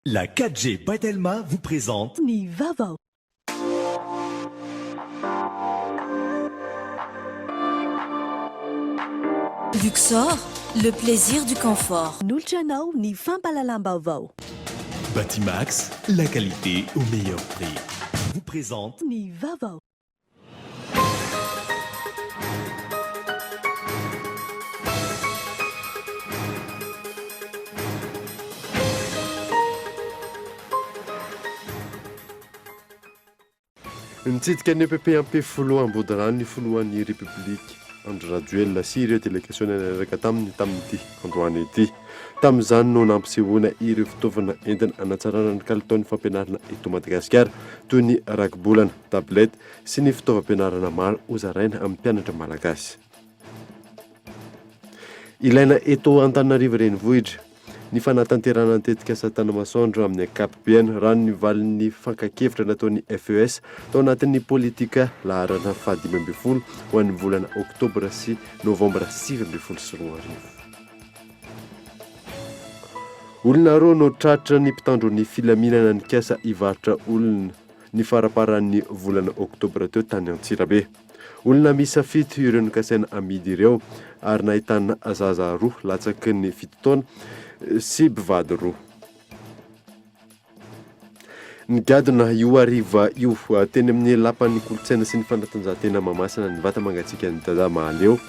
La 4G Batelma vous présente Ni Vava. Luxor, le plaisir du confort. Nulchanao ni Fampalalambavao. Batimax, la qualité au meilleur prix. Vous présente Ni Vava. Nitsidika ny EPP ampy foloa ambody ny foloan'ny République Andry Rajoelina sy ireo délégation niaraka tamin'ity androany ity. Tamin'izany no nampisehoana ireo fitaovana entina hanatsarana ny kalitaon'ny fampianarana eto Madagasikara toy ny ragbolana, tablety sy ny fitaovam-pianarana maro hozaraina amin'ny mpianatra malagasy. Ilaina eto Antananarivo renivohitra ny fanatanterana tetika asa tanamasoandro amin'ny ankapobeny raha ny valin'ny fankakevitra nataon'ny FES tao anatin'ny politika laharana 2015 ho an'ny volana oktobra sy novambra 2024. Olona roa no tratra ny mpitandro ny filaminana ny kasa hivarotra olona ny faraparan'ny volana oktobra teo tany Antsirabe. Olona misa fito ireo no kasaina amidy ireo ary nahitana zaza roa latsaky ny 7 taona sy mpivady roa. Ny gadona io ariva io teny amin'ny lapan'ny kolotsaina sy ny fanatanjahantena Mahamasina ny vata mangatsiaka ny Dada Mahaleo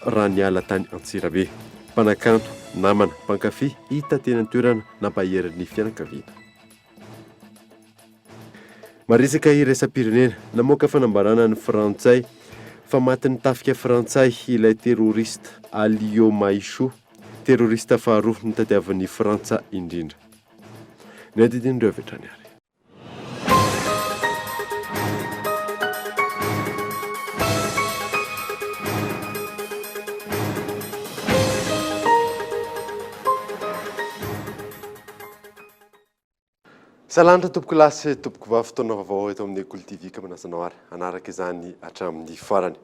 raha niala tany Antsirabe. Mpanakanto, namana, mpankafy hita teny an-toerana nampaheran'ny fianakaviana. Maresaka iraisam-pirenena namoaka fanambarana ny Frantsay fa matin'ny tafika Frantsay ilay terroriste Alio Maisho, terroriste faharoa nitadiavan'ny Frantsa indrindra. Ny adidin'ireo avy hatrany ary. Salantra tompoko lasy tompoko vavy fotoana vaovao eto amin'ny École TV manasana ary anaraka izany hatramin'ny farany.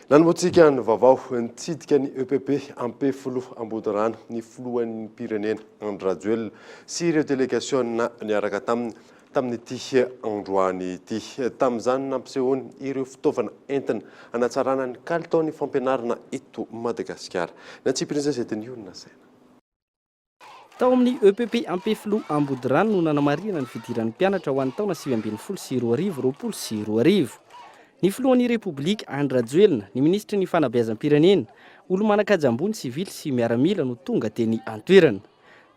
Nanomboantsika ny vaovao nitsidika ny EPP ampy foloa ambody rano ny filohan'ny pirenena Andry Rajoelina sy ireo délégation niaraka tamin'ity androany ity. Tamin'izany nampisehoany ireo fitaovana entina hanatsarana ny kalitaon'ny fampianarana eto Madagasikara. Natsipirina izay teny olona saina. Tao amin'ny EPP ampy filoha ambody rano no nanamarina ny fidiran'ny mpianatra ho an'ny taona 2024. Ny filohan'ny République Andry Rajoelina, ny ministry ny fanabeazam-pirenena, olo-manakajy ambony sivily sy miaramila no tonga teny an-toerana.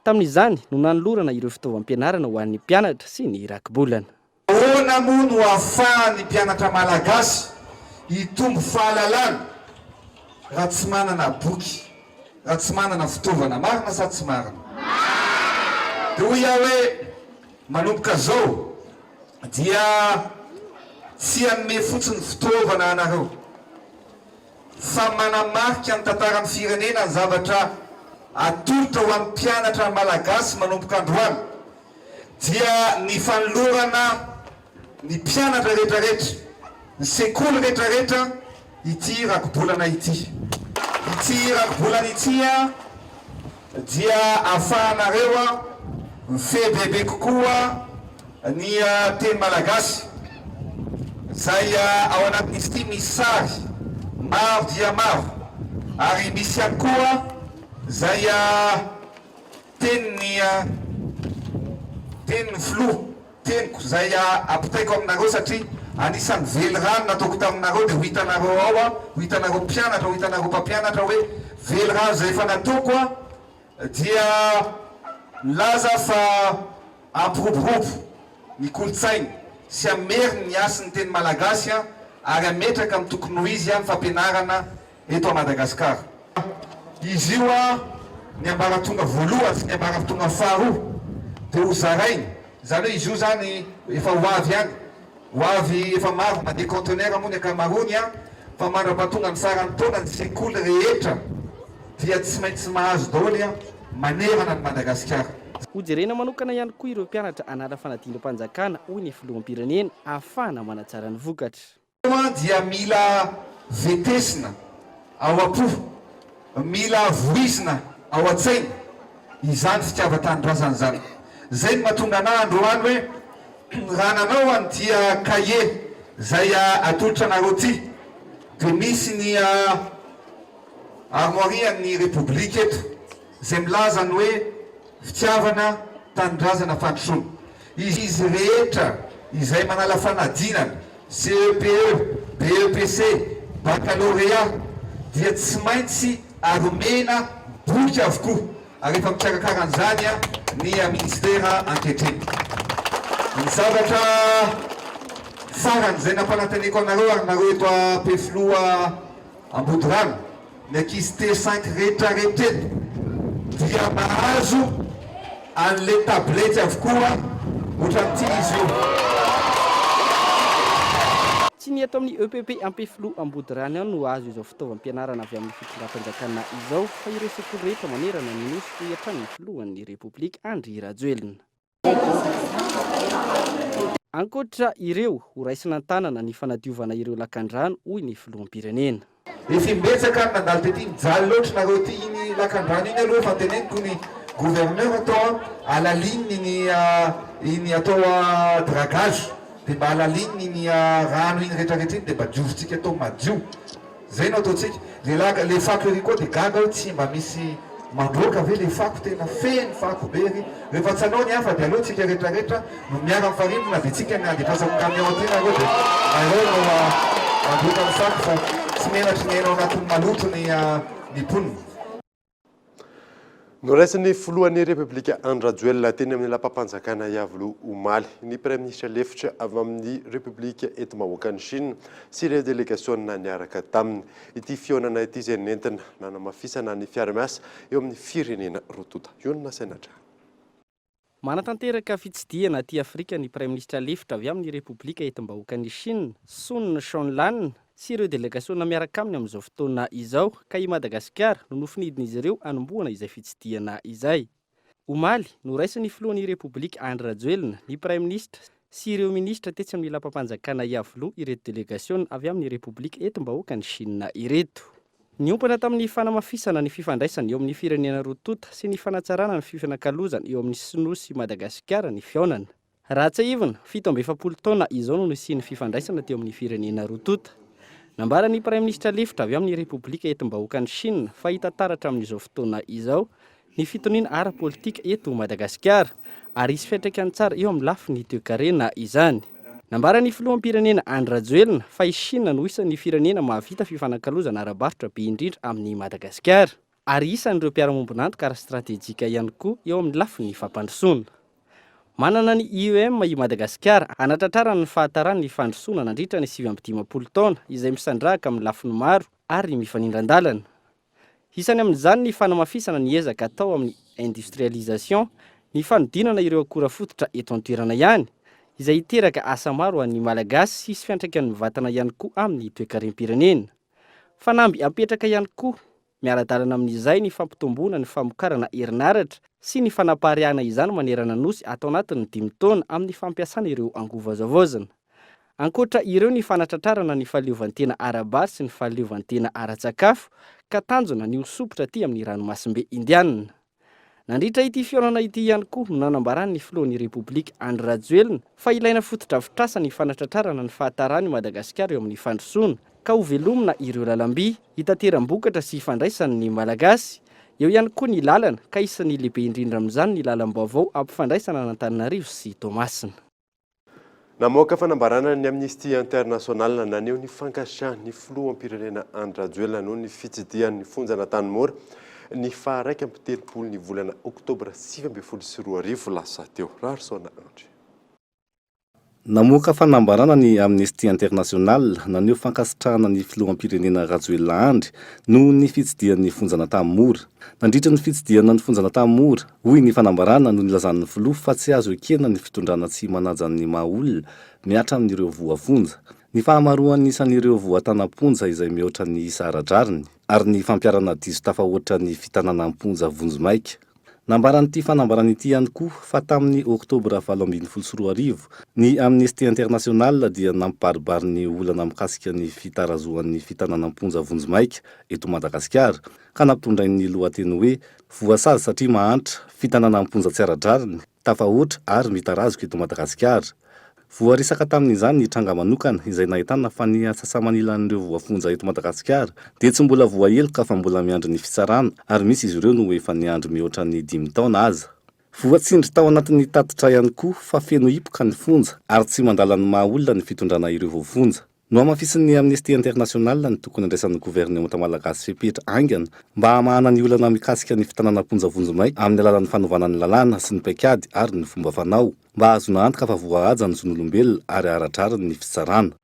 Tamin'izany no nanolorana ireo fitaovam-pianarana ho an'ny mpianatra sy ny ragbolana. Ahoana moa no ahafahan'ny mpianatra malagasy hitombo fahalalana raha tsy manana boky, raha tsy manana fitaovana, marina sa tsy marina? Dia hoy aho hoe manomboka zao dia tsy hanome fotsiny fitaovana anareo fa manamarika ny tantaran'ny firenena ny zavatra atolotra ho an'ny mpianatra malagasy manomboka androany dia ny fanolorana ny mpianatra rehetrarehetra, ny sekoly rehetrarehetra ity ragbolana ity. Ity ragbolana ity dia ahafahanareo mifehibebe kokoa ny teny malagasy. Zay ao anatin'izy ity misy sary maro dia maro ary misy ihany koa zay teniny filoha teniko zay ampitaiko aminareo satria anisan'ny vely rano nataoko taminareo dia ho hitanareo ao, ho hitanareo mpianatra, ho hitanareo mpampianatra hoe vely rano zay efa nataoko dia laza fa ampiroborobo ny kolotsainy sy ameriny ny asin'ny teny malagasy ary ametraka amin'ny tokony ho izy amin'ny fampianarana eto a Madagasikara. Izy io ny ambaratonga voalohany sy ny ambaratonga faharoa dia ho zarainy. Zany hoe izy io zany efa ho avy ihany, ho avy efa maro mandeha conteneur moa ny ankamaroany fa mandra-pahatonga ny farany taona ny sekoly rehetra dia tsy maintsy mahazo daholo manerana ny Madagasikara. Hojerena manokana ihany koa ireo mpianatra anala fanadinam-panjakana hoy ny filoham-pirenena ahafahana manatsara ny vokatra. Dia mila vetesina ao apo, mila voizina ao an-tsaina, izany fitiavan-tanindrazana zany. zay ny mahatonga anahy androany hoe raha nanao any dia cahier zay atolotra anareo ty dia misy ny armoirian'ny république eto zay milazany hoe fitiavana tanindrazana fandrosoana izy rehetra izay manala fanadinana CEPE, BEPC, baccalauréat dia tsy maintsy aromena boky avokoa ary efa mikarakarahan'izany ny ministera ankehitriny. Ny zavatra farany zay nampanateneko anareo ary nareo eto Ampefiloha Ambodirano ny ankizy T5 rehetra rehetra eto dia mahazo an'le tablety avokoa ohatran'ity izy io. Tsy ny ato amin'ny EPP Ampefiloha Ambodirano ihany no azo izao fitaovam-pianarana avy amin'ny fitondram-panjakana izao fa ireo sekoly rehetra manerana ny nosy ho hatrany filohan'ny Repoblika Andry Rajoelina. Ankoatra ireo ho raisina tanana ny fanadiovana ireo lakan-drano hoy ny filoham-pirenena. Efa mbetsaka nandalo tety mijaly loatra nareo ty iny lakan-drano iny aloha fa teneniko ny gouverneur atao alalininy iny atao dragage dia mba alalininy ny rano iny rehetrarehetra iny dia mba diovotsika atao madio zay no ataotsika le fako ery koa dia gaga hoe tsy mba misy mandroaka ve le fako tena feny fako be ry rehefa tsy anao ny hafa dia alohatsika rehetrarehetra no miara amin'ny farimona dia tsika ny andefasako camion ty nareo dia areo no mandroaka amin'ny fako fa tsy menatry ny hainao anatin'ny maloto ny ponina. Noraisiny filohan'ny Repoblika Andry Rajoelina teny amin'ny lampam-panjakana Iavoloha omaly ny Premier ministre lefitra avy amin'ny Repoblika eto mahoaka ny Chine sy ireo délégationna niaraka taminy. Ity fionana ity izay nentina nanamafisana ny fiara-miasa eo amin'ny firenena rotota. Io no nasainatra. Manatanteraka fitsidihana aty Afrika ny Premier ministre lefitra avy amin'ny Repoblika eto mbahoaka ny Chine, Sun Shonlan sy ireo délégationna miaraka aminy amin'izao fotoana izao ka i Madagasikara no nofinidin'izy ireo anombohana izay fitsidihana izay. Omaly no raisin'ny filohan'ny Repoblika Andry Rajoelina, ny Premier ministre sy ireo ministra tetsy amin'ny lampam-panjakana Iavoloha ireto délégation avy amin'ny Repoblika eto mbahoaka ny Chine ireto. Niompana tamin'ny fanamafisana ny fifandraisana eo amin'ny firenena rotota sy ny fanatsarana ny fifanankalozana eo amin'ny Sinoa sy Madagasikara ny fionana. Raha tsy ahivana 17 taona izao no nisian'ny fifandraisana teo amin'ny firenena rotota. Nambarany Premier ministre lefitra avy amin'ny Repoblika eto mbahoaka ny Chine fa hita taratra amin'izao fotoana izao ny fitoniana ara-politika eto Madagasikara ary isy fiantraikany tsara eo amin'ny lafiny toe-karena izany. Nambarany filoham-pirenena Andry Rajoelina fa i Chine no isan'ny firenena mahavita fifanankalozana ara-barotra be indrindra amin'ny Madagasikara ary isan'ireo mpiara-mombonantoka ara-stratéjika ihany koa eo amin'ny lafiny fampandrosoana. Manana ny IOM i Madagasikara anatratrarana ny fahatarany ny fandrosoana nandritra ny 750 taona izay misandrahaka amin'ny lafiny maro ary mifanindran-dalana. Isany amin'izany ny fanamafisana ny ezaka atao amin'ny industrialisation, ny fanodinana ireo akora fototra eto an-toerana ihany izay hiteraka asa maro an'ny malagasy sy fiantraikan'ny vatana ihany koa amin'ny toe-karem-pirenena. Fanamby apetraka ihany koa miara-dalana amin'izay ny fampitomboana ny famokarana herinaratra sy ny fanapahariana izany manerana nosy atao anatin'ny 5 taona amin'ny fampiasana ireo angovazavozana. Ankoatra ireo ny fanatratrarana ny fahaleovantena ara-bary sy ny fahaleovantena ara-tsakafo ka tanjona ny osopotra aty amin'ny ranomasimbe Indianina. Nandritra ity fionana ity ihany koa no nanambarany ny filohan'ny Repoblika Andry Rajoelina fa ilaina fotodrafitrasa ny fanatratrarana ny fahatarany Madagasikara eo amin'ny fandrosoana ka ho velomina ireo lalam-by hitateram-bokatra sy ifandraisan'ny malagasy. Eo ihany koa ny lalana ka isan'ny lehibe indrindra amin'izany ny lalam-baovao ampifandraisana n'Antananarivo sy Toamasina. Namoaka fanambarana ny Amnesty International naneho ny fankasiahan'ny filoham-pirenena Andry Rajoelina noho ny fitsidihan'ny fonjana tany mora ny faha 1 ny volana Oktobra 2024 lasa teo. Rarsona Andry. Namoaka fanambarana ny Amnesty International naneho fankasitrahana ny filoham-pirenena Rajoelina Andry noho ny fitsidihan'ny fonjana tany mora. Nandritra ny fitsidihana ny fonjana tany mora, hoy ny fanambarana no nilazan'ny filoha fa tsy azo ekena ny fitondrana tsy manaja ny maha-olona miatra amin'ireo voafonja. Ny fahamaroan'ny isan'ireo voatanam-ponja izay mihoatra ny isa ara-drariny ary ny fampiarana diso tafahoatra ny fitananam-ponja vonjomaika. Nambaran'ity fanambarana ity ihany koa fa tamin'ny Oktobra 2024 ny Amnesty International dia nampibaribary ny olana mikasika ny fitarazoan'ny fitananam-ponja vonjomaika eto Madagasikara ka nampitondrainy lohateny hoe voasazy satria mahantra fitananam-ponja tsy ara-drariny tafahoatra ary mitarazoka eto Madagasikara. Voarisaka tamin'izany ny tranga manokana izay nahitana fa ny asasa-manilan'ireo voafonja eto Madagasikara dia tsy mbola voaheloka fa mbola miandry ny fitsarana ary misy izy ireo no efa niandry mihoatra ny 5 taona aza. Voatsindry tao anatin'ny tatitra ihany koa fa feno hipoka ny fonja ary tsy mandala ny maha-olona ny fitondrana ireo voafonja. No amafisin'ny Amnesty International ny tokony andraisan'ny gouvernemanta malagasy fepetra aingana mba hamahana ny olana mikasika ny fitanana ponjavonjomay amin'ny alalan'ny fanaovana ny lalàna sy ny paikady ary ny fomba fanao mba azona antoka fa voahaja ny zon'olombelona ary aratrariny ny fitsarana.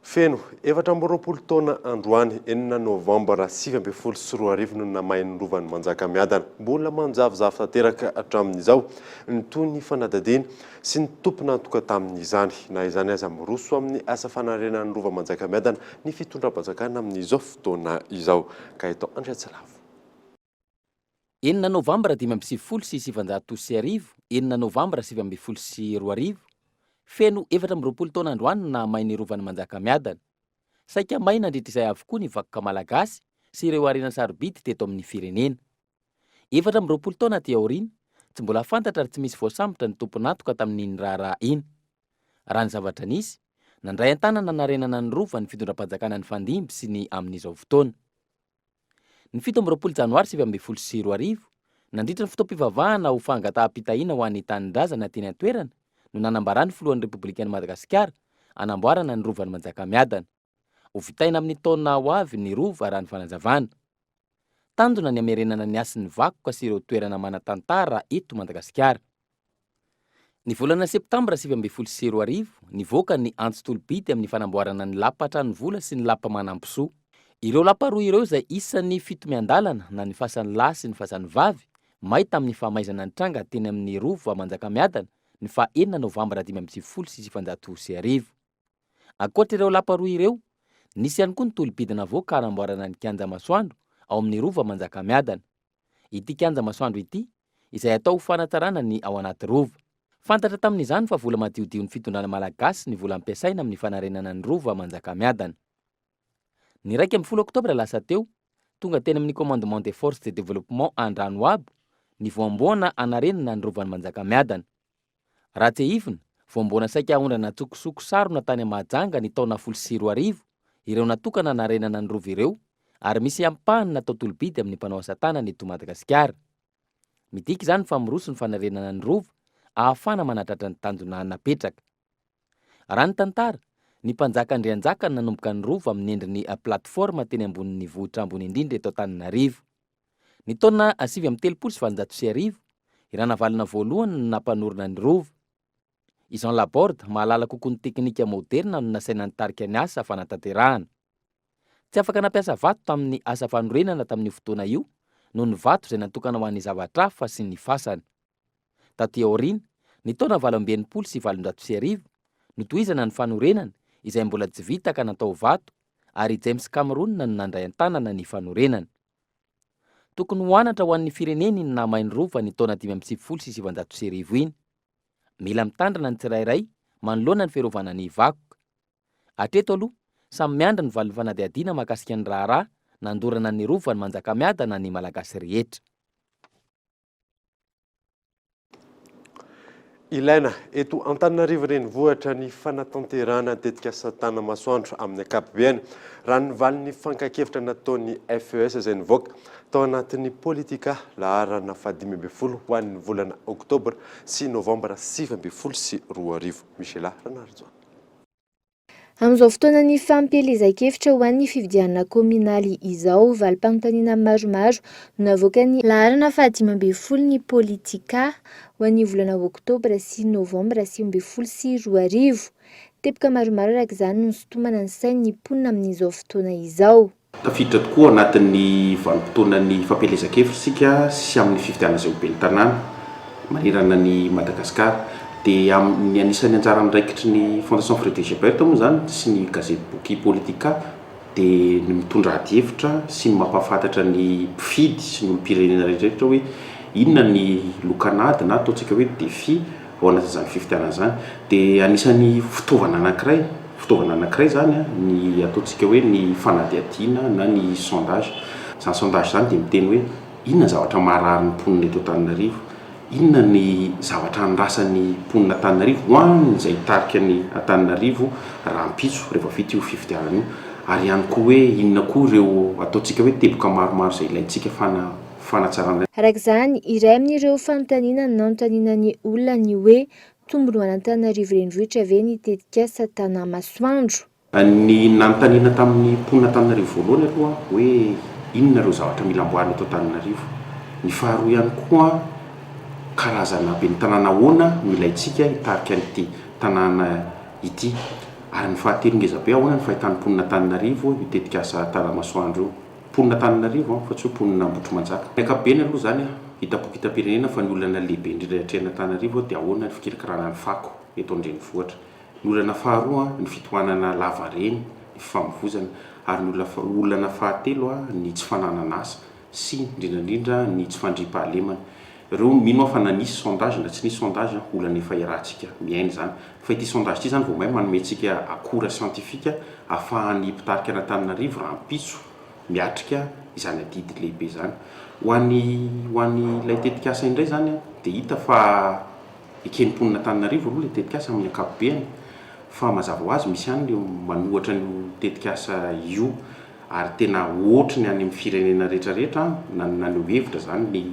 Feno 24 taona androany 9 Novambra 2024 no namain'ny rovan'ny Manjakamiadana. Mbola manjavozavo tanteraka hatramin'izao ny toy ny fanadadiana sy ny tompona antoka tamin'izany. Na izany aza miroso amin'ny asa fanarenan'ny rova Manjakamiadana ny fitondram-panjakana amin'izao fotoana izao. Ka eto Andriatsalavo. 9 Novambra 2024 9 Novambra 2024 feno 24 taona androany na mainy rovan'ny Manjakamiadana. Saika may nandritra izay avokoa ny vakoka malagasy sy ireo arena sarobidy teto amin'ny firenena. 24 taona ty aoriana, tsy mbola fantatra ary tsy misy voasambotra ny tompon'antoka tamin'iny raharaha iny. Raha ny zavatra nisy, nandray an-tanana narenana ny rova ny fitondram-panjakana ny fandimby sy ny amin'izao fotoana. Ny 17 Janoary 2024 nandritra ny fotoam-pivavahana ho fangataham-pitahiana ho an'ny tanindrazana teny an-toerana no nanambarany filohan'ny Republikan'i Madagasikara anamboarana ny rovan'ny Manjakamiadana. Ho vitaina amin'ny taona ho avy ny rova raha ny fanazavana. Tandona ny amerenana ny asin'ny vakoka sy ireo toerana manatantara eto Madagasikara. Ny volana Septambra 2024 nivoaka ny antso-tolobidy amin'ny fanamboarana ny lapa trano vola sy ny lapa manampisoa. Ireo lapa roa ireo izay isan'ny fito miandalana na ny fasan'ny lahy sy ny fasan'ny vavy may tamin'ny famaizana ny tranga teny amin'ny rova Manjakamiadana ny fa 9 Novambra 2024. Ankoatra ireo lapa roa ireo, nisy ihany koa ny tolobidy navoaka hanamboarana ny kianja masoandro ao amin'ny rova Manjakamiadana. Ity kianja masoandro ity izay atao ho fanatsarana ny ao anaty rova. Fantatra tamin'izany fa vola madiodio ny fitondrana malagasy ny vola ampiasaina amin'ny fanarenana ny rova Manjakamiadana. Ny 1 Oktobra lasa teo, tonga teny amin'ny commandement des forces de développement Andranoabo ny voamboana anarenana ny rovan'ny Manjakamiadana. Raha tsy hivina, voamboana saika ahondrana tsokosoko sarona tany Mahajanga ny taona 2020 ireo natokana narenana ny rova ireo ary misy ampahany natao tolobidy amin'ny mpanao asa tanana eto Madagasikara. Midika izany fa miroso ny fanarenana ny rova ahafana manatratra ny tanjona napetraka. Raha ny tantara, ny mpanjaka Andrianjaka nanomboka ny rova amin'ny endriny plateforme teny ambonin'ny vohitra ambony indrindra eto Antananarivo. Ny taona 7 iranavalina voalohany no nampanorona ny rova. Jean Laborde mahalala kokoa ny teknika moderna no nasaina nitarika ny asa fanatanterahana. Tsy afaka nampiasa vato tamin'ny asa fanorenana tamin'ny fotoana io noho ny vato izay natokana ho an'ny zavatra hafa sy ny fasana. Taty aoriana, ny taona 2020 sy 2020 notohizana ny fanorenana izay mbola tsy vita ka natao vato ary James Cameron no nandray an-tanana ny fanorenana. Tokony ho anatra ho an'ny fireneny ny namain'ny rova ny taona 2020 iny. Mila mitandrina ny tsirairay manoloana ny fiarovana ny vakoka. Hatreto aloha, samy miandra ny valin'ny fanadihadiana mahakasika ny raharaha nandorana ny rovan'ny Manjakamiadana ny malagasy rehetra. Ilaina eto Antananarivo renivohitra ny fanatanterahana tetika asa tana masoandro amin'ny ankapobeny raha ny valin'ny fankakevitra nataon'ny FES izay nivoaka tao anatin'ny politika laharana 15 ho an'ny volana Oktobra sy Novambra 2024. Michela Ranarjo. Amin'izao fotoana ny fampielezan-kevitra ho an'ny fifidianana kominaly izao, valim-panontaniana maromaro no navoaka ny laharana 15 ny politika ho an'ny volana Oktobra sy Novambra 2024. Teboka maromaro araka izany no sotomana ny sainy ny mponina amin'izao fotoana izao. Tafiditra tokoa anatin'ny vanim-potoanan'ny fampielezan-kevitra sika sy amin'ny fifidianana izay be ny tanàna manerana ny Madagasikara. Dia amin'ny anisan'ny anjara andraikitry ny Fondation Frederic Gebert moa zany sy ny gazety boky politika dia ny mitondra hevitra sy ny mampahafantatra ny mpifidy sy ny olom-pirenena rehetrarehetra hoe inona ny lokanady na ataontsika hoe défi ao anatin'izany fifidianana zany. Dia anisan'ny fitaovana anankiray zany ny ataontsika hoe ny fanadihadiana na ny sondage. Izany sondage zany dia miteny hoe inona zavatra maharary ny mponina eto Antananarivo. inona ny zavatra andrasan'ny mponina Antananarivo hoan'ny zay tarika ny Antananarivo raha ampitso rehefa vita io fifidianana io, ary ihany koa hoe inona koa ireo ataontsika hoe teboka maromaro izay ilaintsika fanatsarana. Araka izany, iray amin'ireo fanontaniana nanontanianany olona ny hoe tombony hoan'Antananarivo renivohitra ve ny tetika asa tanàmasoandro. Ny nanontaniana tamin'ny mponina Antananarivo voalohany aloha hoe inona ireo zavatra mila amboarina eto Antananarivo. Ny faharoa ihany koa karazana be ny tanàna ahoana mila itsika hitarika an'ity tanàna ity, ary ny fahatelo ngezabe ahoana ny fahitan'ny mponina Antananarivo mitetika asa tanàmasoandro io. Mponina Antananarivo fa tsy hoe mponina Ambotrimanjaka. Ny ankapobeny aloha zany hitapo-pitam-pirenena fa ny olana lehibe indrindra atrehana Antananarivo dia ahoana ny fikirakarana ny fako eto an-drenivohitra. Ny olana faharoa ny fitohanana lavareny, ny fifamoivoizana, ary ny olana fahatelo ny tsy fananana asa sy indrindrandrindra ny tsy fandriam-pahalemana. Ireo mino fa na nisy sondage na tsy nisy sondage olana efa iarahantsika miaina zany. Fa ity sondage ity zany vao may manomentsika akora siantifika ahafahan'ny mpitarika an'Antananarivo raha ampitso miatrika izany adidy lehibe izany. Ho an'ny ilay tetika asa indray zany dia hita fa eken'ny mponina Antananarivo aloha ilay tetika asa amin'ny ankapobeny, fa mazava ho azy misy ihany manohatra ny tetika asa io, ary tena ohatry ny any amin'ny firenena rehetrarehetra naneo hevitra zany ny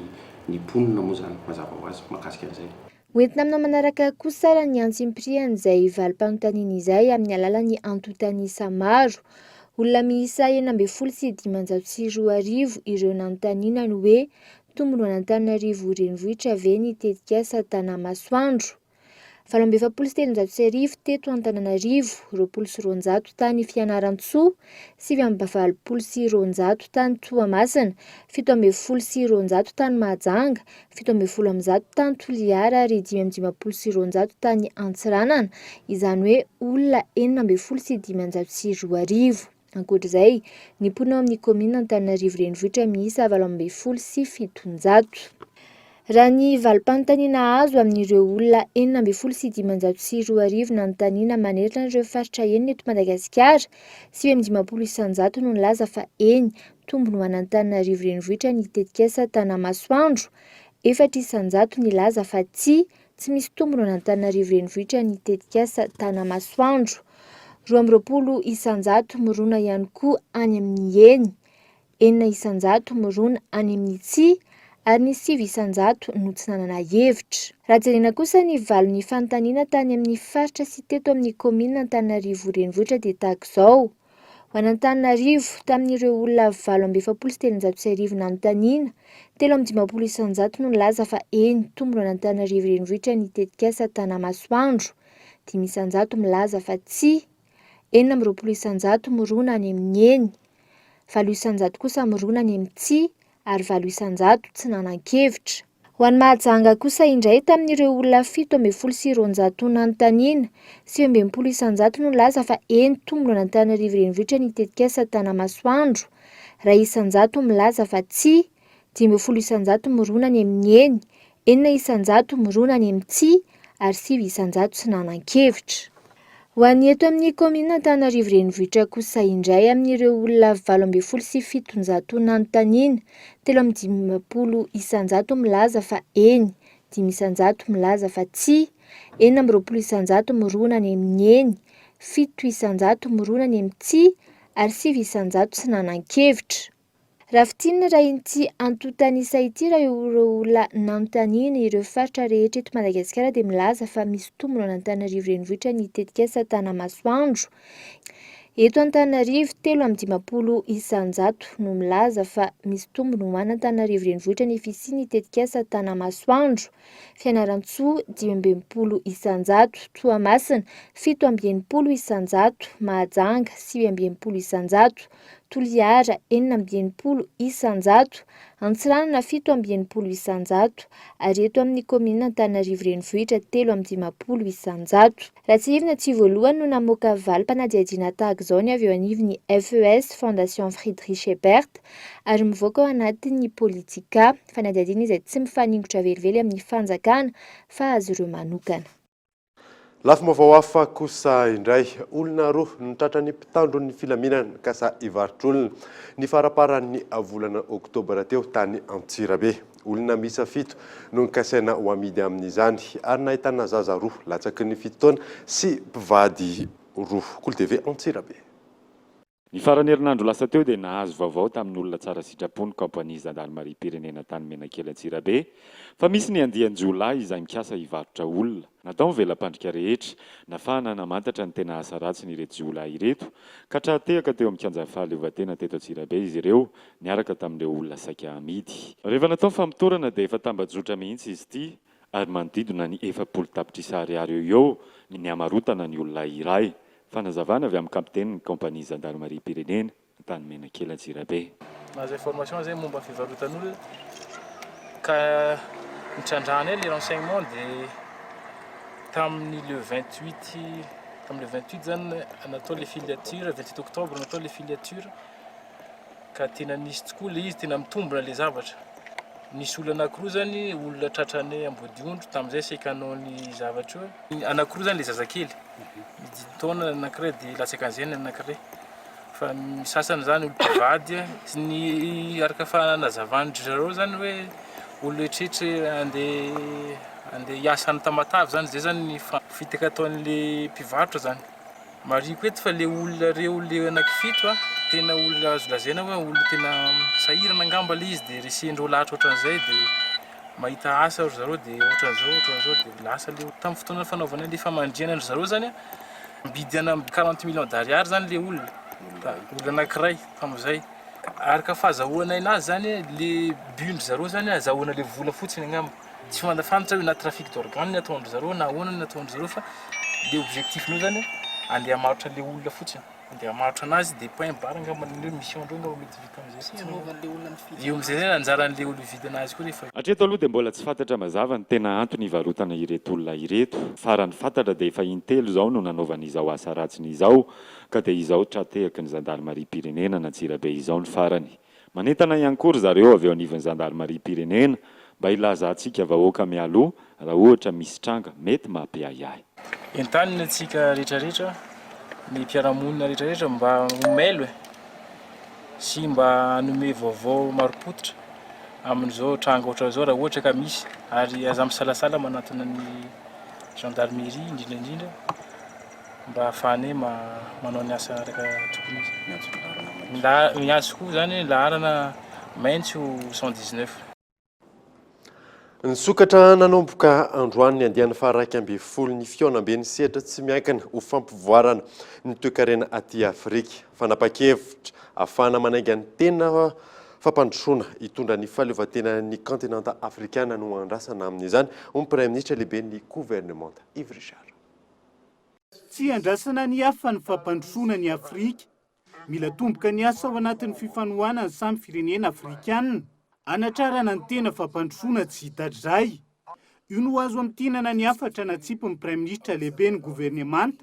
mponina moa zany mazava ho azy mahakasika an'izay. Hoentina aminao manaraka kosa ny antsim-piriany izay valim-panontaniana izay amin'ny alalan'ny antontanisa maro. Olona miisa 12,540 ireo nanontaniana ny hoe tombony hoan'Antananarivo renivohitra ve ny tetika asa tanàmasoandro. 27,700 teto Antananarivo, 20,900 tany Fianaratsoa, 7,200 tany Toamasina, 7,200 tany Mahajanga, 7,100 tany Toliara ary 5,200 tany Antsiranana, izany hoe olona 4,520. Ankoatr'izay, ny mponina amin'ny komina Antananarivo renivohitra miisa 20,700. Raha ny valim-panontaniana azo amin'ireo olona 4,520 nanontaniana manerana ireo faritra enina eto Madagasikara, 9,900 no nilaza fa eny tombony hoan'Antananarivo renivohitra ny tetika asa tanàmasoandro, 400 nilaza fa tsy misy tombony hoan'Antananarivo renivohitra ny tetika asa tanàmasoandro, 20,100 mirona ihany koa any amin'ny eny, 400 mirona any amin'ny tsia, ary ny 700 no tsy nanana hevitra. Raha jerena kosa ny valon'ny fanontaniana tany amin'ny faritra sy teto amin'ny komina Antananarivo renivohitra dia tahaka izao. Ho an'Antananarivo tamin'ireo olona 7,700 nanontaniana, 3,100 no nilaza fa eny tombony hoan'Antananarivo renivohitra ny tetika asa tanàmasoandro, 500 milaza fa tsy, 4,100 mirona any amin'ny eny, 900 kosa mirona any amin'ny tsia, ary 900 tsy nanan-kevitra. Ho an'ny Mahajanga kosa indray tamin'ireo olona 7,900 nanontaniana, 9,100 no nilaza fa eny tombony hoan'Antananarivo renivohitra ny tetika asa tanàmasoandro, 100 milaza fa tsy, 9,100 mirona any amin'ny eny, 400 mirona any amin'ny tsia, ary 700 tsy nanan-kevitra. Ho an'ny eto amin'ny komina Antananarivo renivohitra kosa indray amin'ireo olona 12,700 nanontaniana, 13,100 milaza fa eny, 500 milaza fa tsy, 4,100 mirona any amin'ny eny, 700 mirona any amin'ny tsia, ary 700 tsy nanan-kevitra. Raha fitinina raha ity antontanisa ity raha ireo olona nanontaniana ireo faritra rehetra eto Madagasikara dia milaza fa misy tombony hoan'Antananarivo renivohitra ny tetika asa tanàmasoandro. Eto Antananarivo 3,100 no milaza fa misy tombony hoan'Antananarivo renivohitra ny fisiany tetika asa tanàmasoandro. Fianaratsoa 5,100, Toamasina 7,100, Mahajanga 7,100, Toliara 4,100, Antsiranana 7,100, ary eto amin'ny komina Antananarivo renivohitra 3,100. Ratsirina tsy voalohany no namoaka valim-panadihadiana tahaka izao ny avy eo anivon'ny FES Fondation Friedrich Ebert, ary mivoaka ao anatin'ny politika, fanadihadiana izay tsy mifaningotra velively amin'ny fanjakana fa azy ireo manokana. Lafo mavaoafa kosa indray olona roa nitratra ny mpitandro ny filaminana kasa ivarotr'olona ny faraparan'ny volana oktobra teo tany Antsirabe. Olona misa fito no nikasaina ho amidy amin'izany ary nahitana zaza roa latsaky ny 7 taona sy mpivady roa. Kolo TV Antsirabe. Ny farany herinandro lasa teo dia nahazo vaovao tamin'ny olona tsara sitrapony kampania Zandarimaria-pirenena tany Menakely Antsirabe fa misy ny andian-jolahy izay mikasa hivarotra olona. Natao mivelam-pandrika rehetra, nafahana namantatra ny tena asa ratsy n'ireto jolahy ireto ka trahatehaka teo amin'ny kianja fahaleovantena teto Antsirabe izy ireo niaraka tamin'ireo olona saika amidy. Rehefa natao famitorana dia efa tambajotra mihitsy izy ity ary manodidina ny 400 tapitrisa ariary eo ny hamarotana ny olona iray. Fanazavana avy amin'ny kapiten'ny kompania Zandarimaria-pirenena tany Menakely Antsirabe. Nahazo information zay momba fivarotan'olona ka nitrandrahana le renseignement dia tamin'ny le 28 zany natao le filiature 28 octobre natao le filiature ka tena nisy tokoa le izy tena mitombona le zavatra. Nisy olona anankiroa zany olona tratrany Ambodiondro tamin'izay sekanao ny zavatra io. Anankiroa zany le zazakely. 10 taona anankiray dia latsaka an'izay anankiray. Fa misasany zany olo-mpivady sy ny araka fanazavandry zareo zany hoe olona etretra andeha hiasa ny Tamatavy zany zay zany ny fitaka ataon'le mpivarotra zany. Mariko eto fa le olona reo le anankifito tena olona azo lazaina hoe olona tena sahirana angamba le izy dia resendreo lahatra ohatran'izay dia mahita asa ry zareo dia ohatran'izao dia lasa le tamin'ny fotoana fanaovana le famandriana ry zareo zany mibidina 40 millions d'ariary zany le olona anankiray tamin'izay. Araka fahazahoana anazy zany le but-ndry zareo zany azahoana le vola fotsiny angamba. Tsy fantatra hoe na trafic d'organe ny ataondry zareo na ahoana ny ataondry zareo fa le objectif-nio zany andeha hamarotra le olona fotsiny. Andeha hamarotra anazy dia pain bar angamba ny mission-ndreo ngamba mety vita amin'izay. Io amin'izay zany anjaran'le olona vidy anazy koa rehefa. Hatreto aloha dia mbola tsy fantatra mazava ny tena antony hivarotana ireto olona ireto. Farany fantatra dia efa intelo izao no nanaovan'izao asa ratsiny izao ka dia izao tratehaky ny Zandarimaria-pirenena n'Antsirabe izao ny farany. Manentana ihany koa ry zareo avy eo anivon'ny Zandarimaria-pirenena mba ilaza antsika vahoaka mialoha raha ohatra misy tranga mety mampiahiahy. Entanina antsika rehetrarehetra ny mpiara-monina rehetrarehetra mba homelo sy mba hanome vaovao marim-pototra amin'izao tranga ohatran'izao raha ohatra ka misy ary aza misalasala manatona ny gendarmerie indrindra mba ahafahany manao ny asa araka tokony izy. Miantso koa zany laharana maintso 119. Nisokatra nanomboka androany ny andiany faraiky amby folo ny fionambe ny sehatra tsy miankina ho fampivoarana ny toe-karena aty Afrika. Fanapa-kevitra ahafahana manainga ny tena fampandrosoana hitondra ny fahaleovantena ny kontinanta afrikana no andrasana amin'izany ny Premier Ministre lehibe ny gouvernemanta Yves Richard. Tsy andrasana ny hafa ny fampandrosoana ny Afrika, mila tomboka ny asa ao anatin'ny fifanohana ny samy firenena afrikanina. Anatrarana ny tena fampandrosoana tsy hitadray. Io no azo amin'tinana ny hafatra natsipy ny Premier Ministre lehibe ny gouvernemanta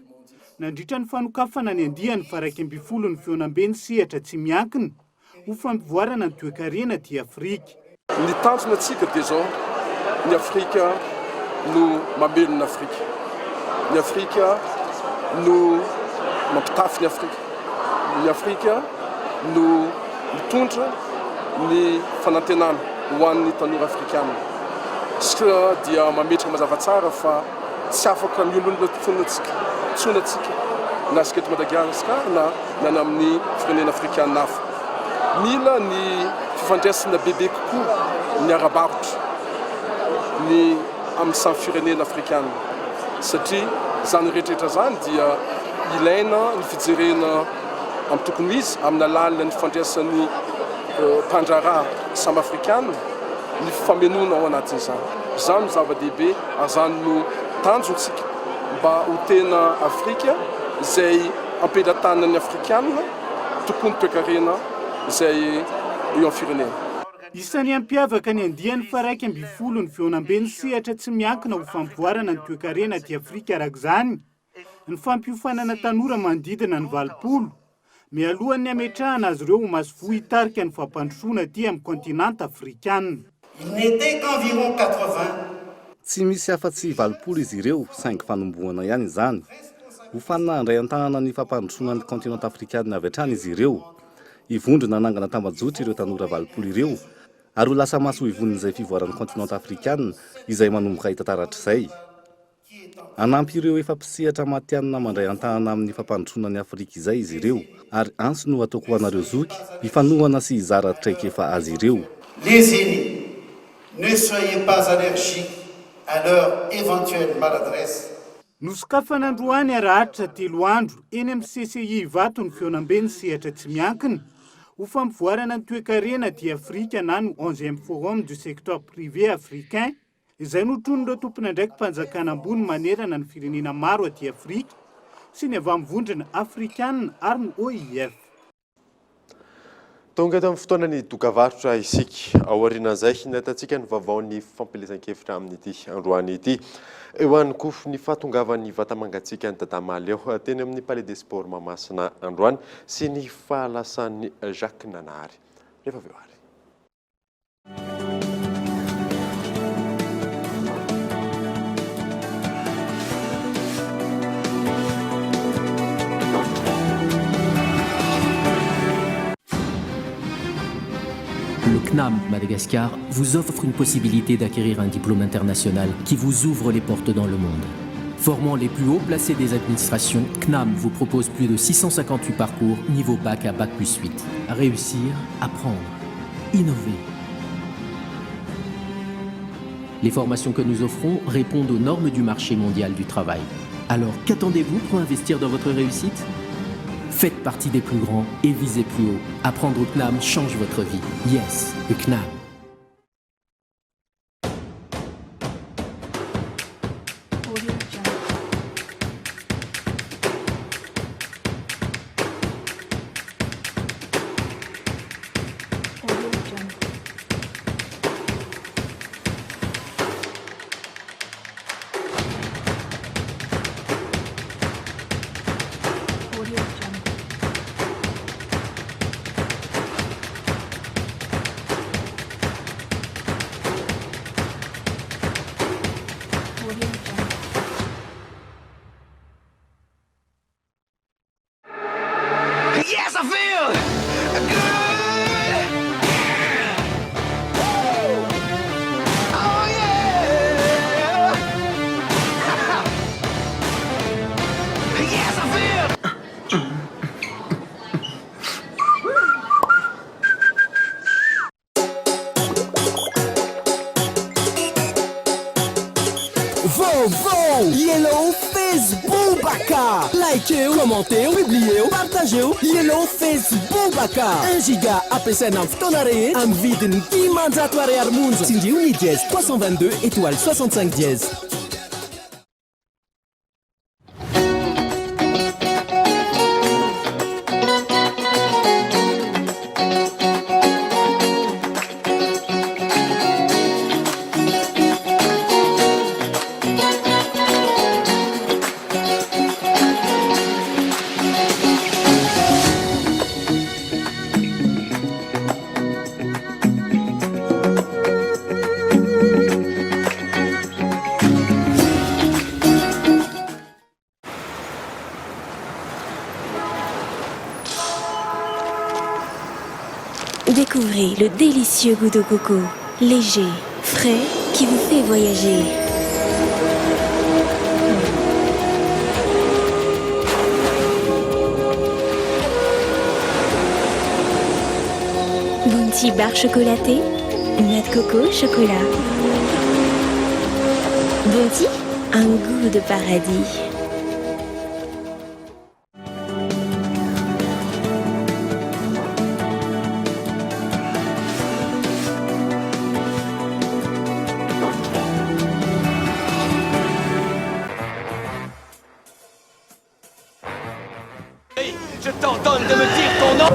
nandritra ny fanokafana ny andiany faraiky amby folo ny fionambe ny sehatra tsy miankina ho fampivoarana ny toe-karena ty Afrika. Ny tanjona antsika dia zao ny Afrika no mamelona ny Afrika. Ny Afrika no mampitafy ny Afrika. Ny Afrika no mitondra ny fanantenana ho an'ny tanora afrikana. Iska dia mametraka mazava tsara fa tsy afaka ny olona tsonatsika na asika eto Madagasikara na amin'ny firenena afrikana hafa. Mila ny fifandraisana bebe kokoa ny ara-barotra ny amin'ny samy firenena afrikana satria zany rehetrarehetra zany dia ilaina ny fijerena amin'ny tokony izy amin'ny alalina ny fifandraisan'ny mpandraraha samy afrikana ny famenona ao anatin'izany. Zany zava-dehibe ary zany no tanjontsika mba ho tena Afrika izay ampelatana ny afrikanina tokony toe-karena izay eo amin'ny firenena. Isan'ny ampiavaka ny andiany faraiky amby folo ny fionambe ny sehatra tsy miankina ho fampivoarana ny toe-karena ty Afrika arak'izany ny fampiofanana tanora manodidina ny 20 mialohan'ny ametrahana azy ireo ho masovoa hitarika ny fampandrosoana aty amin'ny kontinanta afrikanina. Il n'était qu'environ 80 tsy misy afa-tsy valopolo izy ireo saingy fanombohana ihany izany. Ho fanina andray an-tanana ny fampandrosoana ny continent afrikana avy hatrany izy ireo. Ivondrona nangana tambajotra ireo tanora valopolo ireo ary ho lasa maso ivon'izay fivoaran'ny continent afrikana izay manomboka hitantaratra izay. Anampy ireo efa mpisehatra matianina mandray an-tanana amin'ny fampandrosoana ny Afrika izay izy ireo ary anso no ataoko ho anareo zoky hifanohana sy hizara traikefa azy ireo. Les aînés, ne soyez pas allergiques à leur éventuelle maladresse. Nosokafana androany arahatra telo andro eny amin'ny CCI vato ny feonambeny sehatra tsy miankina ho fampivoarana ny toe-karena di Afrika na no 11e forum du secteur privé africain izay notron'ireo tompon'andraiky mpanjakana ambony manerana ny firenena maro aty Afrika sy ny avy amin'ny vondrona afrikana ary ny OIF. Tonga eto amin'ny fotoana ny dokavarotra isika aorian'izay nahitatsika ny vaovaon'ny fampelezan-kevitra amin'ity androany ity. Eo ihany koa ny fahatongavan'ny vatamangatsika ny Dadamaleo teny amin'ny Palais des Sports Mahamasina androany sy ny fahalasan'ny Jacques Nanary. Rehefa avy eo ary. Le CNAM Madagascar vous offre une possibilité d'acquérir un diplôme international qui vous ouvre les portes dans le monde. Formant les plus hauts placés des administrations, CNAM vous propose plus de 658 parcours niveau bac à bac plus 8. Réussir, apprendre, innover. Les formations que nous offrons répondent aux normes du marché mondial du travail. Alors, qu'attendez-vous pour investir dans votre réussite ? Faites partie des plus grands et visez plus haut. Apprendre au CNAM change votre vie. Yes, le CNAM. Yes, I feel good. Oh yeah. Yes, I feel. Vovo, Yellow Facebook Baka. Likez, commentez, publiez, partagez. Yellow Facebook Baka. 1 giga APSN en ftonare. En vidin qui mangiatoare armunza. Sindiuni 10 322 étoile 65 dièse. Découvrez le délicieux goût de coco, léger, frais, qui vous fait voyager. Bounty barre chocolatée, noix de coco, chocolat. Bounty, un goût de paradis. Je t'ordonne de me dire ton nom.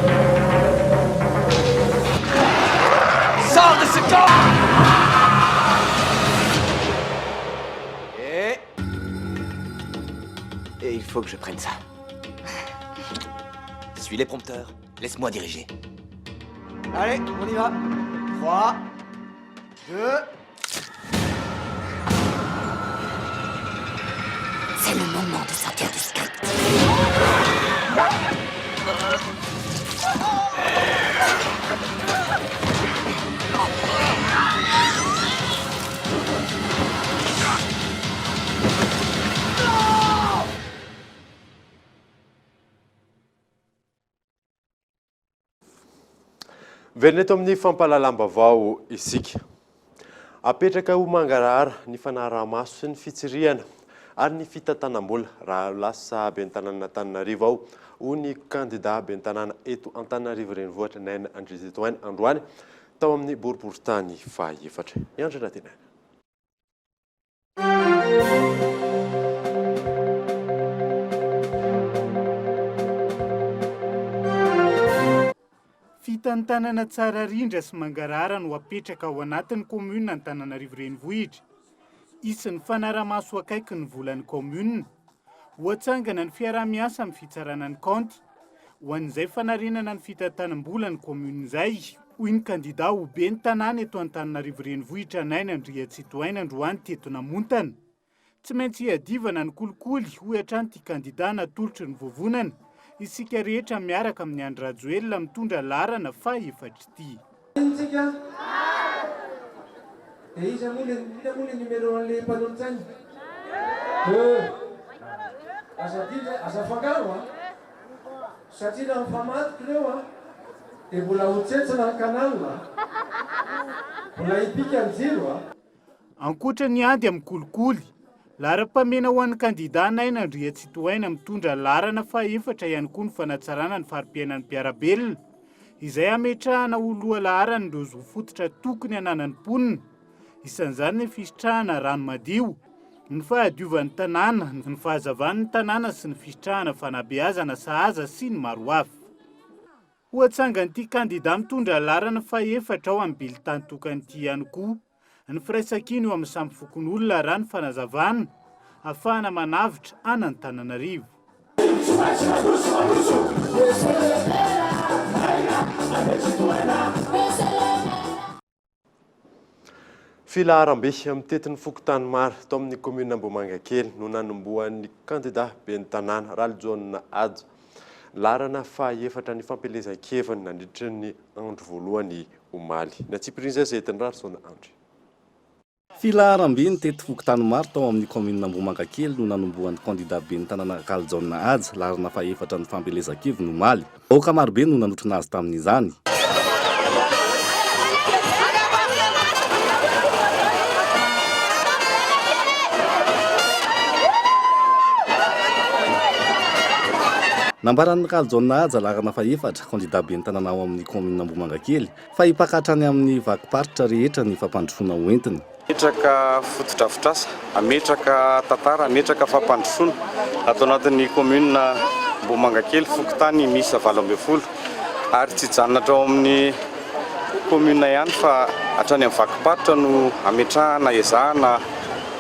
Sors de ce corps. Et il faut que je prenne ça. Suis les prompteurs. Laisse-moi diriger. Allez, on y va. 3, 2... C'est le moment de sortir du script. Velona eto amin'ny fampahalalam-baovao isika. Apetraka ho mangarahara ny fanaraha-maso sy ny fitsiriana ary ny fitantanam-bola raha lasa ben'ny tanàna Antananarivo ao ho ny kandida ben'ny tanàna eto Antananarivo renivohitra Naina Andrizitoaina androany tao amin'ny boriboritany faha-efatra. Andry Ratenaina. Fitantanana tsara rindra sy mangarahara no apetraka ao anatin'ny komuna Antananarivo renivohitra. Isin'ny fanaraha-maso akaiky ny volan'ny komuna. Hoatsangana ny fiaraha-miasa amin'ny fitsarana ny kaonty. Ho an'izay fanarenana ny fitantanam-bola ny komuna izay, hoy ny kandida ho ben'ny tanàna eto Antananarivo renivohitra Naina Andrizitoaina androany teto namontana. Tsy maintsy hiadivana ny kolikoly ho hatrany ty kandida natolotry ny vovonana. Isika rehetra miaraka amin'ny Andry Rajoelina mitondra larana faha-efatra ity. Dia iza moa le numéro an'le mpanontany? Aza fangaro satria raha mifamatoky ireo dia mbola hotsetsana ny kanalina, mbola hipika ny jiro. Ankoatra ny ady amin'ny kolikoly, lara-pamena ho an'ny kandida Naina Andrizitoaina mitondra larana faha-efatra ihany koa ny fanatsarana ny fari-piainan'ny mpiarabelona, izay ametrahana ho lohalaharan'ireo zo fototra tokony hananany mponina. Isan'izany ny fisitrahana rano madio, ny fahadiovan'ny tanàna, ny fahazavan'ny tanàna sy ny fisitrahana fanabeazana sahaza sy ny maro hafa. Hoatsangan'ity kandida mitondra larana faha-efatra ao amin'ny bilitany tokanyity ihany koa, ny firaisan-kina eo amin'ny samy fokon'olona raha ny fanazavana, ahafahana manavitra an'Antananarivo. Filaharam-be mitetin'ny fokontany maro tao amin'ny komuna Ambohimangankely no nanombohan'ny kandida ben'ny tanàna Ralijaona Ajo. Larana faha-efatra ny fampelezan-keviny nandritra ny andro voalohany omaly. Natsipiriza izay etin'ny Ralijaona Andry. Filaharam-be nitety fokontany maro tao amin'ny komuna Ambohimangankely no nanombohan'ny kandida ben'ny tanàna Ralijaona Ajo. Larana faha-efatra ny fampelezan-keviny omaly. Vahoaka marobe no nanotrona azy tamin'izany. Nambaran'ny Ralijaona Ajo larana faha-efatra kandida ben'ny tanàna ao amin'ny komuna Ambohimangankely fa hipakatrany amin'ny vakiparitra rehetra ny fampandrosoana hoentiny. Ametraka fotodrafitrasa, ametraka tantara, ametraka fampandrosoana atao anatin'ny komuna Ambohimangankely fokontany misy 20 ary tsy janona atrao amin'ny komuna ihany fa hatrany amin'ny vakiparitra no ametrahana ezahana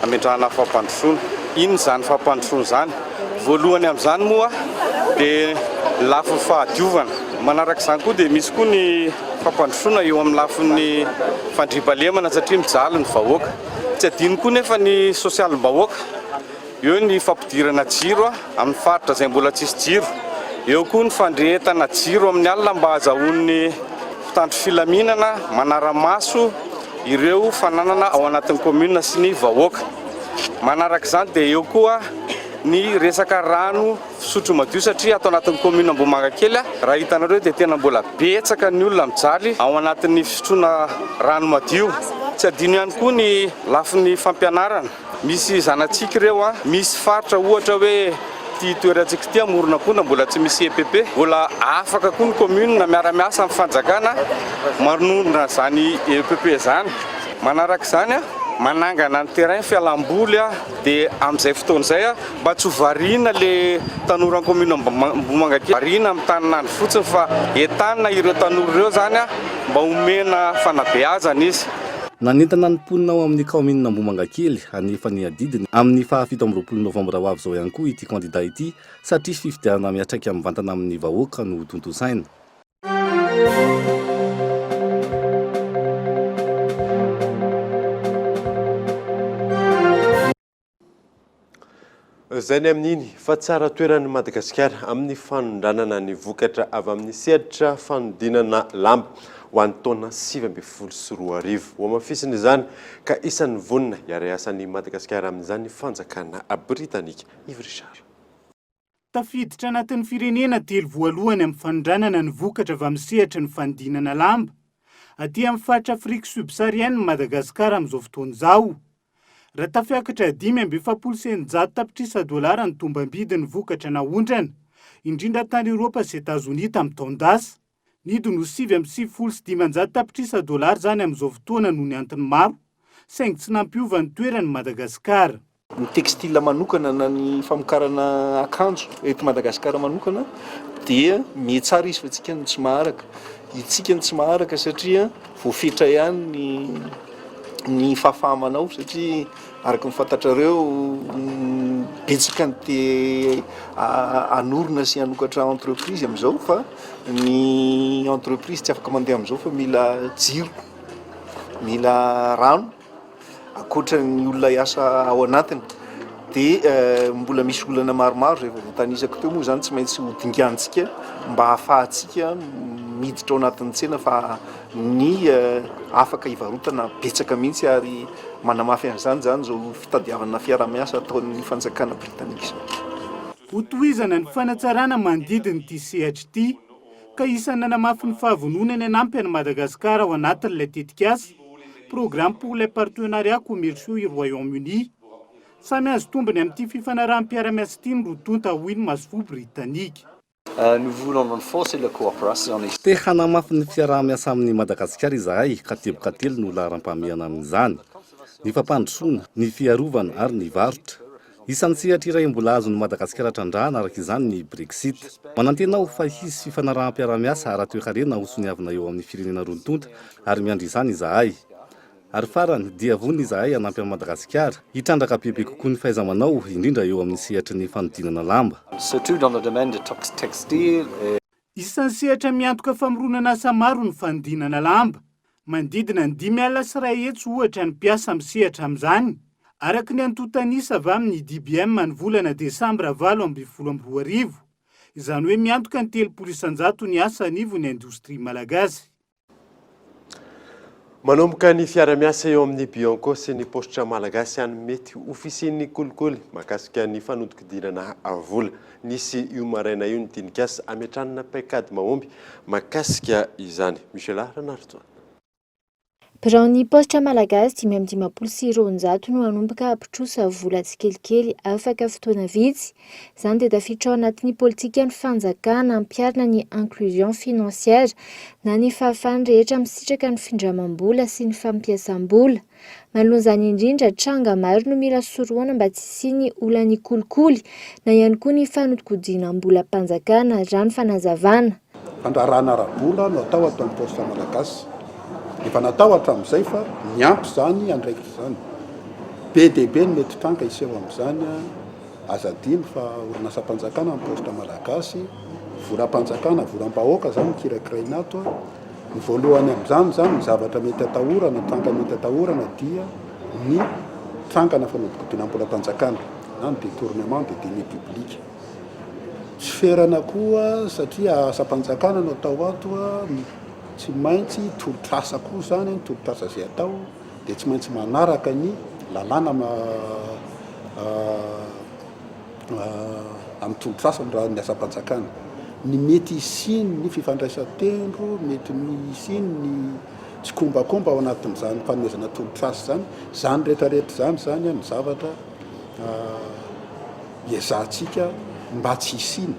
ametrahana fampandrosoana. Ino zany fampandrosoana zany? Voalohany amin'izany moa dia lafiny fahadiovana. Manaraka izany koa dia misy koa ny fampandrosoana eo amin'ny lafin'ny fandriampahalemana satria mijaly ny vahoaka. Tsy adino koa nefa ny sosialim-bahoaka. Eo ny fampidirana jiro amin'ny faritra izay mbola tsisy jiro. Eo koa ny fandrehetana jiro amin'ny alina mba hahazoan'ny mpitandro filaminana manara-maso ireo fananana ao anatin'ny komuna sy ny vahoaka. Manaraka izany dia eo koa ny resaka rano fisotro madio satria atao anatin'ny komuna Ambohimangankely raha hitanareo dia tena mbola betsaka ny olona mijaly ao anatin'ny fisotroana rano madio. Tsy adino ihany koa ny lafin'ny fampianarana. Misy zanatsika ireo misy faritra ohatra hoe ty toerantsika ty amorona koa mbola tsy misy EPP, mbola afaka koa ny komuna miara-miasa amin'ny fanjakana manonona zany EPP zany. Manaraka izany manangana ny terrain fialamboly dia amin'izay fotoana izay mba tsy variana le tanora komuna Ambohimangankely, variana amin'ny tanin'andro fotsiny fa entanina ireo tanora ireo zany mba omena fanabeazana izy. Nanentana ny mponina ao amin'ny komuna Ambohimangankely anefa ny adidiny amin'ny 17 Novambra ho avy izao ihany koa ity kandida ity satria fifidianana miatraika amin'ny vantana amin'ny vahoaka no tontosaina. Zay ny amin'iny fa tsara toeran'ny Madagasikara amin'ny fanondranana ny vokatra avy amin'ny sehatra fanodinana lamba ho an'ny taona 2024. Ho amafisiny izany ka isan'ny vonina iara-iasan'ny Madagasikara amin'izany fanjakana Britanika. Yves Richard. Tafiditra anatin'ny firenena telo voalohany amin'ny fanondranana ny vokatra avy amin'ny sehatra ny fanodinana lamba. Aty amin'ny faritra Afrika subsaharienne Madagasikara amin'izao fotoana izao. Raha tafiakatra $5,700 tapitrisa ny tombam-bidin'ny vokatra naondrana, indrindra tany Eropa sy Etazonia tamin'ny taon-dasa. Nidiny ho $7,750 tapitrisa zany amin'izao fotoana noho ny antony maro, saingy tsy nampiova ny toeran'ny Madagasikara. Ny textile manokana na ny famokarana akanjo eto Madagasikara manokana dia mietsara izy fa tsika ny tsy maharaka. Itsika ny tsy maharaka satria voafetra ihany ny fahafahamanao satria araka ny fantatrareo betsaka ny te anorina sy anokatra entreprise amin'izao fa ny entreprise tsy afaka mandeha amin'izao fa mila jiro, mila rano akoatra ny olona iasa ao anatiny dia mbola misy olana maromaro rehefa voatanisako teo moa zany tsy maintsy ho dingantsika mba hahafahantsika miditra ao anatin'ny tsena fa ny afaka hivarotana betsaka mihitsy ary manamafy an'izany zany zao fitadiavana fiara-miasa ataon'ny fanjakana Britanika. Ho tohizana ny fanatsarana manodidina ity sehatra ity ka isan'ny nanamafy ny fahavononany hanampy an'i Madagasikara ao anatin'ilay tetikasa programme pour les partenariats commerciaux i Royaume-Uni. Samy azo tombony amin'ity fifanarahan'ny-piara-miasa ity ny rotonta hoiny Masvo Britanika. Nous voulons renforcer la coopération. Te hanamafy ny fiaraha-miasa amin'ny Madagasikara izahay ka teboka telo no laharam-pahamehana amin'izany. Ny fampandrosoana, ny fiarovana ary ny varotra. Isan'ny sehatra iray mbola azon'ny Madagasikara trandrahana araka izany ny Brexit. Manantena ho fa hisy fifanarahan-piara-miasa ara-toekarena ho soniavina eo amin'ny firenena rontonta ary miandry izany izahay. Ary farany dia vonina izahay hanampy an'i Madagasikara hitrandraka bebe kokoa ny fahaiza-manao indrindra eo amin'ny sehatry ny fanodinana lamba. Surtout dans le domaine de textile. Isan'ny sehatra miantoka famoronana asa maro ny fanodinana lamba. Manodidina ny 5,000 ohatra ny mpiasa amin'ny sehatra amin'izany. Araka ny antotanisa avy amin'ny DBM ny volana Desambra 2022. Izany hoe miantoka ny 300% ny asa anivo ny indostria malagasy. Manomboka ny fiara-miasa eo amin'ny Bianco sy ny postra malagasy any mety ofisian'ny kolikoly mahakasika ny fanodikodinana vola. Nisy io maraina io ny dinikasa ametranana paikady mahomby mahakasika izany. Michela Ranarto. Biraon'ny postra malagasy 5,500 no anomboka apitrosa vola tsikelikely afaka fotoana vitsy. Izany dia tafiditra ao anatin'ny politika ny fanjakana ampiarina ny inclusion financière na ny fahafahany rehetra misitraka ny findramam-bola sy ny fampiasam-bola. Manoloan'izany indrindra tranga maro no mila soroana mba tsy hisiany olany kolikoly na ihany koa ny fanodikodinam-bola mpanjakana rano fanazavana. Fandrarana ara-bola no atao ato amin'ny postra malagasy. Efa natao hatramin'izay fa miampy zany andraikitra zany. Be dia be ny mety tranga iseho amin'izany azadiny fa orinasa-mpanjakana amin'ny postra malagasy, voram-panjakana, voram-bahoaka zany kirakiraina ato. Ny voalohany amin'izany zany ny zavatra mety atahorana, tranga mety atahorana dia ny trangana fanodikodinam-bola mpanjakana na ny détournement de deniers publics. Tsy ferana koa satria asa-mpanjakana no atao ato tsy maintsy tolotrasa koa zany ny tolotrasa izay atao dia tsy maintsy manaraka ny lalàna amin'ny tolotrasa raha ny asa-mpanjakana. Ny mety isiny ny fifandraisan-tendro, mety isiny ny tsy kombakomba ao anatin'izany fanomezana tolotrasa zany, zany rehetrarehetra zany ny zavatra iezantsika mba tsy isiny.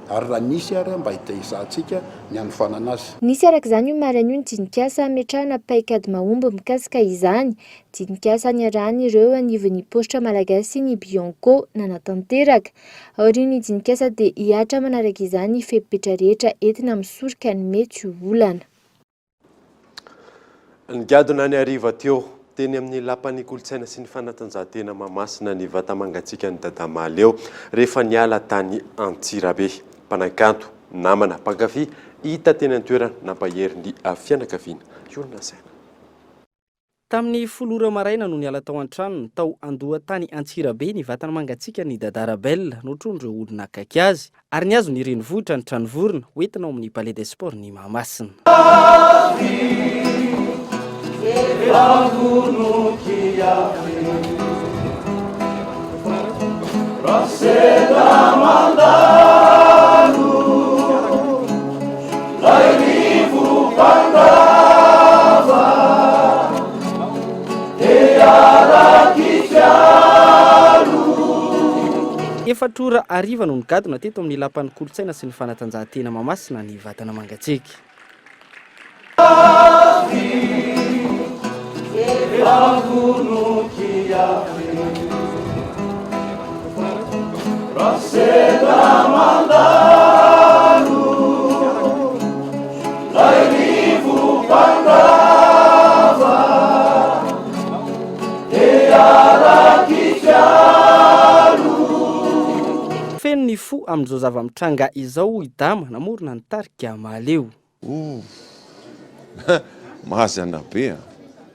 Ary raha nisy ary mba hitahisantsika ny anofanana azy. Nisy araka izany io maraina io ny dinikasa ametrahana paikady mahomby mikasika izany. Dinikasa niarahana ireo anivon'ny postra malagasy ny Bianco nanatanteraka. Aorian'ny dinikasa dia hiatra manaraka izany fepetra rehetra entina misoroka ny mety olana. Ny gadona ny ariva teo teny amin'ny lapan'ny kolotsaina sy ny fanatanjahantena mahamasina ny vata mangatsiaka ny dadamaly eo rehefa niala tany Antsirabe. Mpanakanto, namana, mpankafy hita teny an-toerana nampahery ny fianakaviana. Journal Saina. Tamin'ny folora maraina no niala tao an-tranony tao andoha tany Antsirabe ny vatana mangatsiaka ny Dadarabel notrondreo olona akaiky azy ary niazo ny renivohitra ny tranovorona hoentina ao amin'ny Palais des Sports ny Mahamasina. Efatrora ariva no nigadona teto amin'ny lapan'ny kolotsaina sy ny fanatanjahantena Mahamasina ny vatana mangatsiaka. Feno ny fo amin'izao zava-mitranga izao idama namorona ny tarika maleo. Mahazana be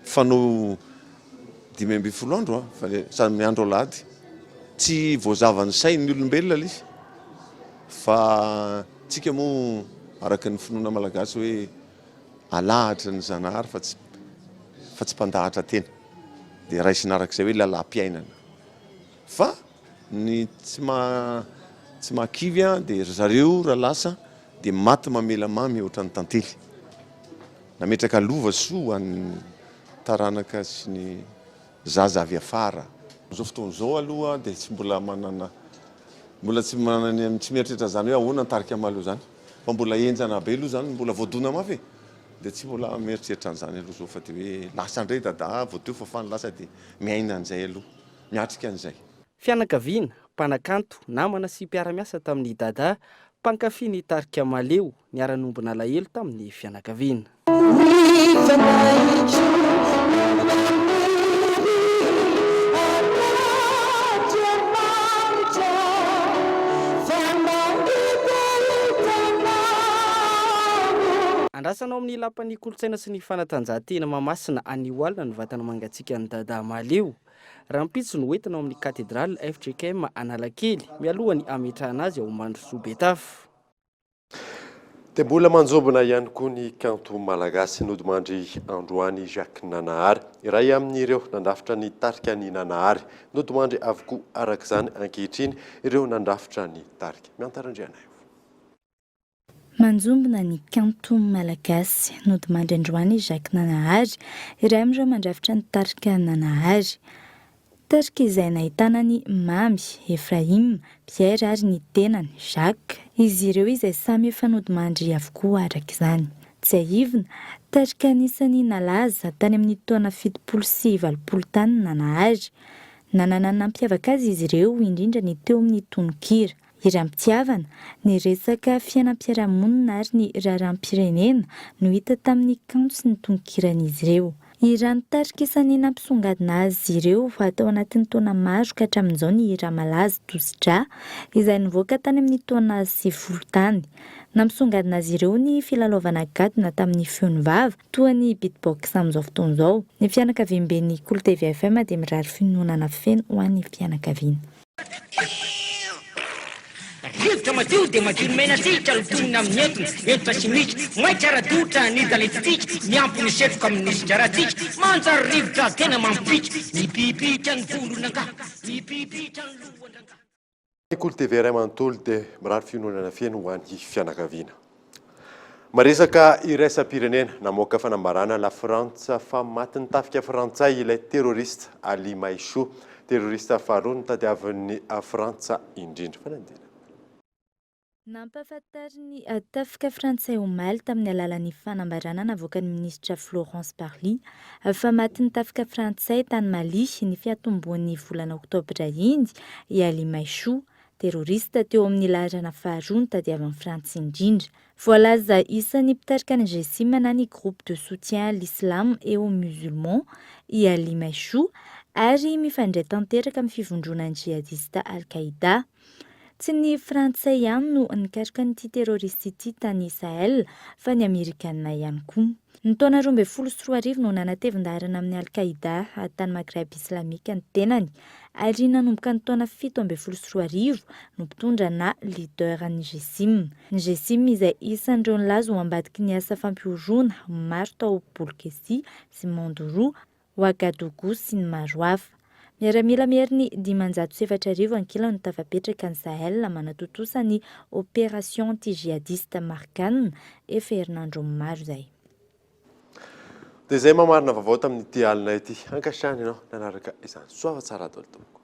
fanao 5 andro fa samy miandro alady tsy voazavany sainy olombelona izy fa tsika moa araka ny finoana malagasy hoe alahatra ny zanahary fa tsy mpandahatra tena dia raisina arak'izay hoe lalam-piainana fa ny tsy mahakivy dia zareo raha lasa dia maty mamela mamy ohatran'ny tantely nametraka lova soa any taranaka sy ny zaza avy afara. Zao fotoan'izao aloha dia tsy mbola tsy mieritreritra zany hoe ahoana tarika maleo zany fa mbola enjana be aloha zany mbola voadona mafy dia tsy mbola mieritreritra an'izany aloha zao fa dia hoe lasa ndray dada voateo fa fany lasa dia miaina an'izay aloha miatrika an'izay. Fianakaviana, mpanakanto, namana sy mpiara-miasa tamin'ny dada mpankafy ny tarika maleo niara-nombona alahelo tamin'ny fianakaviana. Andrasanao amin'ny lapan'ny kolotsaina sy ny fanatanjahantena Mahamasina anioalina ny vatana mangatsiaka ny dada maleo. Rampitso no entina ao amin'ny katedraly FJKM Analakely mialohany ametrahana azy ao Mandrosoa Betafo. Dia mbola manjobona ihany koa ny kanto malagasy nodimandry Androany Jacques Nanahary. Iray amin'ireo nandrafitra ny tarika ny Nanahary nodimandry avokoa arak'izany ankehitriny ireo nandrafitra ny tarika. Miantarandriana io. Manjombona ny kanto malagasy nodimandry Androany Jacques Nanahary iray amin'ireo mandrafitra ny tarika Nanahary. Tarika izay nahitana ny mamy Efraim, Pierre ary ny tenany Jacques. Izy ireo izay samy efa nodimandry avokoa arak'izany. Tsy ahivina, tarika anisany nalaza tany amin'ny taona 70 sy 80 tany Nanahary. Nanana nampiavaka azy izy ireo indrindra ny teo amin'ny tononkira. Iram-pitiavana, ny resaka fiainam-piarahamonina ary ny raharam-pirenena no hita tamin'ny kanto sy ny tononkiran'izy ireo. Irany tarika isany nampisongadina azy ireo atao anatin'ny taona maro ka hatramin'izao ny Rahamalaza Tosidra izay nivoaka tany amin'ny taona 70 tany. Nampisongadina azy ireo ny filalaovana gadona tamin'ny feony vava toa ny beatbox amin'izao fotoan'izao. Ny fianakaviam-ben'ny Kolo TV FM dia mirary finoana feno ho an'ny fianakaviana. Rivotra madio dia madio mena tsika lotonina amin'ny entona sy mihitsy maitsy ara-dotra ny talentsika miampy ny setroka amin'ny sidraratsika manjary rivotra tena mampitsy mipipitra ny volonanka mipipitra ny lohandraka. Kolo TV iray manontolo dia mirary finoana feno ho an'ny fianakaviana. Maresaka iraisam-pirenena namoaka fanambarana la Frantsa fa maty nitafika Frantsay ilay terroriste Ali Maïchou, terroriste faharoa nitadiavin'ny Frantsa indrindra. Fanandina. Nampahafantary ny tafika Frantsay omaly tamin'ny alalan'ny fanambarana navoakan'ny ministra Florence Parly fa maty nitafika Frantsay tany Mali ny fiatomboan'ny volana Oktobra iny i Ali Maïchou, terroriste teo amin'ny laharana faharoa nitadiavan'ny Frantsa indrindra. Voalaza isan'ny mpitarika ny GSIM na ny groupe de soutien à l'islam et aux musulmans i Ali Maïchou ary mifandray tanteraka amin'ny fivondrona ny jihadista Al-Qaïda. tsy ny frantsay ihany no nikatrika nyity terroriste ity tany Sahel fa ny amerikanina ihany koa. Ny taona 2014 no nanatevin-dahirana amin'ny Al-Qaïda tany Maghreb islamika ny tenany ary nanomboka ny taona 17 no mpitondra na leader ny GSIM. Ny GSIM izay isan'ireo nilaza ho ambadiky ny asa fampiorona maro tao Bolkesi sy Mandoro, Ouagadougou sy ny maro hafa. Miaramila mieriny 507 ankilany no tafapetraka ny Sahel manatotosa ny opération anti-jihadiste Markan efa herinandro maro zay. Dia izay mamarina vaovao tamin'ity alina ity. Ankasitrahana ianao nanaraka izany. Soava tsara daholo tompoko.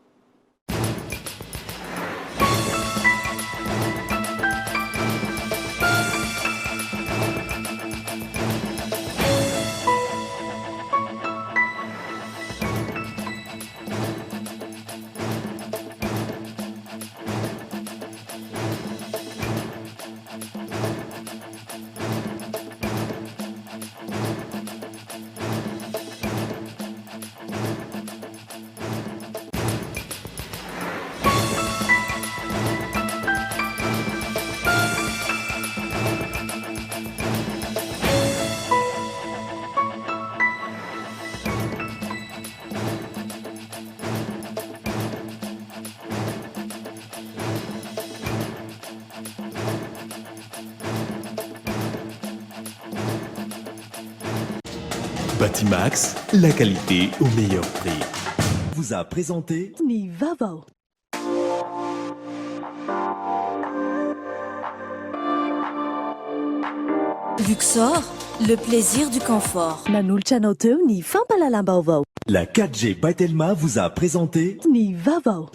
Batimax, la qualité au meilleur prix. Vous a présenté Ni Vavao. Luxor, le plaisir du confort. Nanulchano teu ni fampalalambaovao. La 4G by Telma vous a présenté Ni Vavao.